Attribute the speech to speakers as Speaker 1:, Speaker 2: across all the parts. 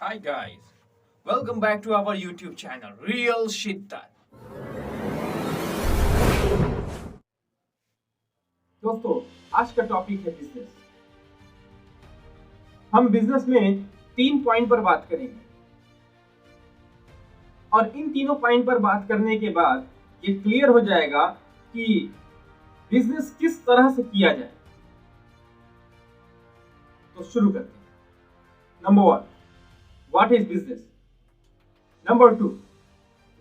Speaker 1: Hi guys, welcome back to our YouTube channel Real Shiddat.
Speaker 2: दोस्तों, आज का topic है बिजनेस। हम बिजनेस में 3 पॉइंट पर बात करेंगे और इन तीनों पॉइंट पर बात करने के बाद ये क्लियर हो जाएगा कि बिजनेस किस तरह से किया जाए। तो शुरू करते हैं। Number 1, what is business? Number 2,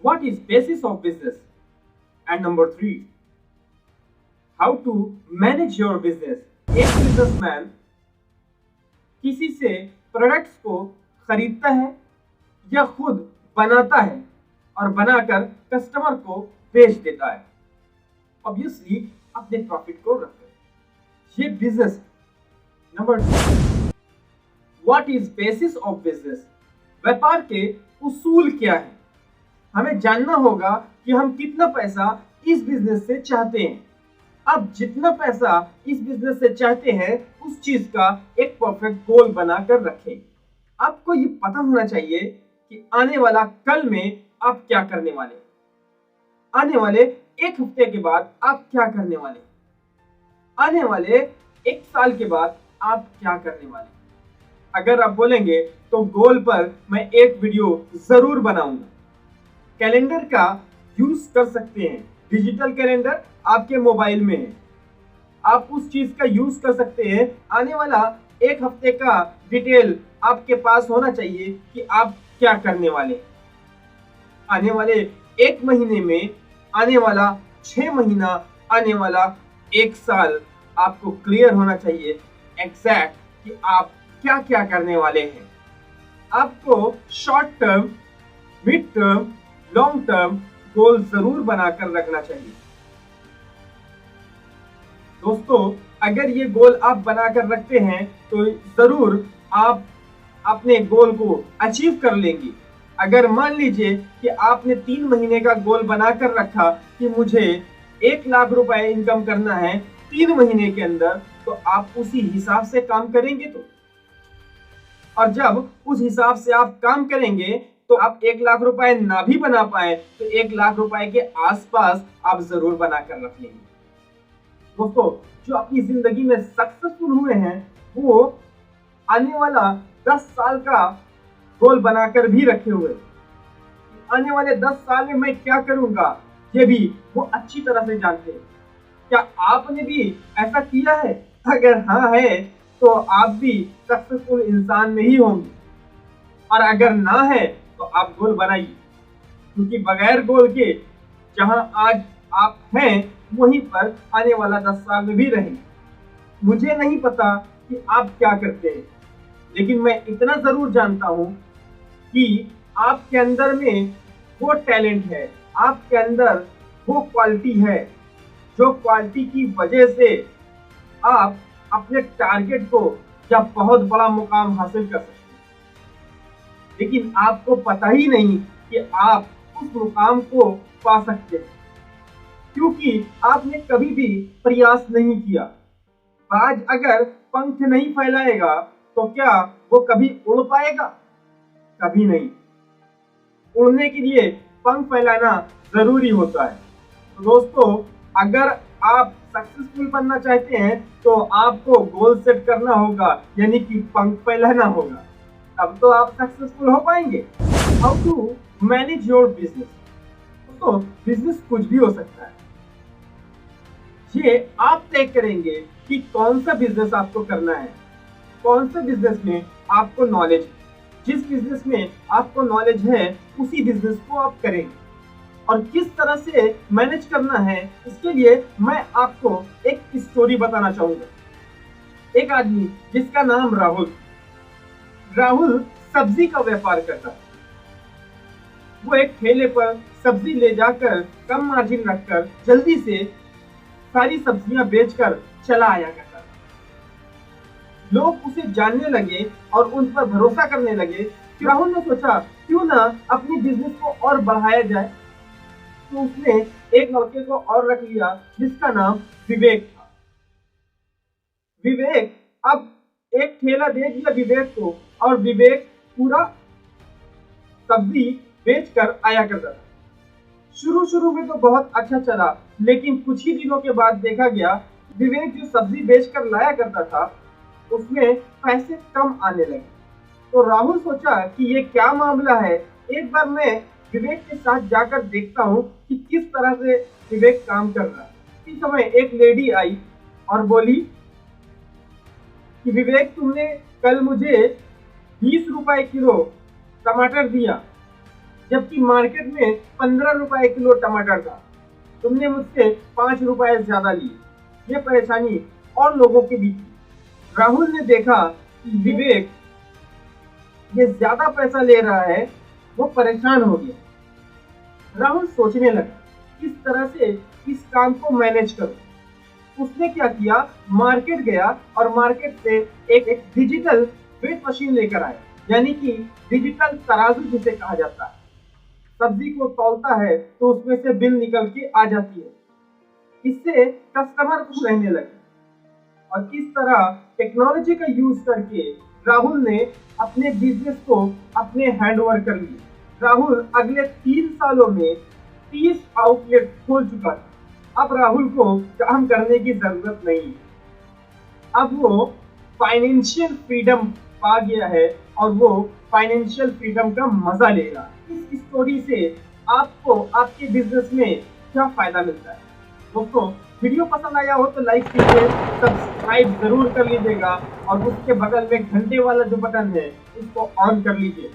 Speaker 2: what is basis of business? And number 3, how to manage your business. एक बिजनेसमैन किसी से प्रोडक्ट्स को खरीदता है या खुद बनाता है और बनाकर कस्टमर को बेच देता है, ऑब्वियसली अपने प्रॉफिट को रखकर। ये बिजनेस है। Number 2, what is basis of business? व्यापार के उसूल क्या है? हमें जानना होगा कि हम कितना पैसा इस बिजनेस से चाहते हैं। अब जितना पैसा इस बिजनेस से चाहते हैं उस चीज का एक परफेक्ट गोल बनाकर रखें। आपको ये पता होना चाहिए कि आने वाला कल में आप क्या करने वाले, आने वाले एक हफ्ते के बाद आप क्या करने वाले, आने वाले एक साल के बाद आप क्या करने वाले। अगर आप बोलेंगे तो गोल पर मैं एक वीडियो जरूर बनाऊंगा। कैलेंडर का यूज कर सकते हैं। डिजिटल कैलेंडर आपके मोबाइल में है, आप उस चीज का यूज कर सकते हैं। आने वाला एक हफ्ते का डिटेल आपके पास होना चाहिए कि आप क्या करने वाले, आने वाले एक महीने में, आने वाला 6 महीना, आने वाला एक साल। आपको क्लियर होना चाहिए एग्जैक्ट कि आप क्या क्या करने वाले हैं। आपको short term, mid term, long term goal जरूर बनाकर रखना चाहिए। दोस्तों, अगर ये गोल आप बनाकर रखते हैं तो जरूर आप अपने गोल को अचीव कर लेंगे। अगर मान लीजिए कि आपने 3 महीने का गोल बनाकर रखा कि मुझे 1 लाख रुपए इनकम करना है 3 महीने के अंदर, तो आप उसी हिसाब से काम करेंगे। तो और जब उस हिसाब से आप काम करेंगे तो आप 1 लाख रुपए ना भी बना पाए तो 1 लाख रुपए के आसपास आप जरूर बनाकर रख लेंगे। दोस्तों, जो अपनी जिंदगी में सक्सेसफुल हुए हैं वो आने वाला 10 साल का गोल बनाकर भी रखे हुए। आने वाले 10 साल में मैं क्या करूंगा ये भी वो अच्छी तरह से जानते हैं। क्या आपने भी ऐसा किया है? अगर हाँ है तो आप भी सक्सेसफुल इंसान में ही होंगे, और अगर ना है तो आप गोल बनाइए, क्योंकि बगैर गोल के जहां आज आप हैं वहीं पर आने वाला 10 साल में भी रहेंगे। मुझे नहीं पता कि आप क्या करते हैं, लेकिन मैं इतना जरूर जानता हूं कि आपके अंदर में वो टैलेंट है, आपके अंदर वो क्वालिटी है, जो क्वालिटी की वजह से आप अपने टारगेट को या बहुत बड़ा मुकाम हासिल कर सकते हैं। लेकिन आपको पता ही नहीं कि आप उस मुकाम को पा सकते हैं, क्योंकि आपने कभी भी प्रयास नहीं किया। बाज अगर पंख नहीं फैलाएगा तो क्या वो कभी उड़ पाएगा? कभी नहीं। उड़ने के लिए पंख फैलाना जरूरी होता है। तो दोस्तों, अगर आप सक्सेसफुल बनना चाहते हैं तो आपको गोल सेट करना होगा, यानी कि पंख फैलाना होगा, तब तो आप सक्सेसफुल हो पाएंगे। How to manage your business? तो बिजनेस कुछ भी हो सकता है। ये आप तय करेंगे कि कौन सा बिजनेस आपको करना है, कौन से बिजनेस में आपको नॉलेज है। जिस बिजनेस में आपको नॉलेज है उसी बिजनेस को आप करेंगे। और किस तरह से मैनेज करना है इसके लिए मैं आपको एक स्टोरी बताना चाहूंगा। एक आदमी जिसका नाम राहुल सब्जी का व्यापार करता है। वो एक ठेले पर सब्जी ले जाकर कम मार्जिन रखकर जल्दी से सारी सब्जियां बेचकर चला आया करता था। लोग उसे जानने लगे और उन पर भरोसा करने लगे। राहुल ने सोचा क्यों ना अपनी बिजनेस को और बढ़ाया जाए। तो उसने एक लड़के को और रख लिया जिसका नाम विवेक था। विवेक अब एक ठेला दे दिया विवेक को, और विवेक पूरा सब्जी बेचकर आया करता था। शुरू शुरू में तो बहुत अच्छा चला, लेकिन कुछ ही दिनों के बाद देखा गया विवेक जो सब्जी बेचकर लाया करता था उसमें पैसे कम आने लगे। तो राहुल सोचा कि ये क्या मामला है, एक बार मैं विवेक के साथ जाकर देखता हूँ कि किस तरह से विवेक काम कर रहा है। इस समय एक लेडी आई और बोली कि विवेक, तुमने कल मुझे 20 रुपए किलो टमाटर दिया, जबकि मार्केट में 15 रुपए किलो टमाटर था। तुमने मुझसे 5 रुपए ज्यादा लिए। ये परेशानी और लोगों के बीच थी। राहुल ने देखा कि विवेक ये ज्यादा पैसा ले रहा है, वो परेशान हो गया। राहुल सोचने लगा किस तरह से इस काम को मैनेज करूं। उसने क्या किया, मार्केट गया और मार्केट से एक डिजिटल वेट मशीन लेकर आया, यानी कि डिजिटल तराजू जिसे कहा जाता है। सब्जी को तौलता है तो उसमें से बिल निकल के आ जाती है। इससे कस्टमर खुश रहने लगे और इस तरह टेक्नोलॉजी का यूज करके राहुल ने अपने बिजनेस को अपने हैंडओवर कर लिया। राहुल अगले 3 सालों में 30 आउटलेट खोल चुका था। अब राहुल को काम करने की जरूरत नहीं है। अब वो फाइनेंशियल फ्रीडम पा गया है और वो फाइनेंशियल फ्रीडम का मजा ले रहा है। इस स्टोरी से आपको आपके बिजनेस में क्या फायदा मिलता है? दोस्तों, वीडियो पसंद आया हो तो लाइक कीजिए, सब्सक्राइब जरूर कर लीजिएगा और उसके बगल में घंटे वाला जो बटन है उसको ऑन कर लीजिए।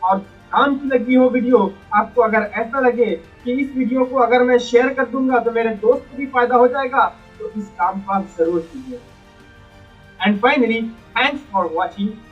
Speaker 2: और काम की लगी हो वीडियो आपको, अगर ऐसा लगे कि इस वीडियो को अगर मैं शेयर कर दूंगा तो मेरे दोस्त को भी फायदा हो जाएगा, तो इस काम को आप जरूर कीजिए। And finally, thanks for watching.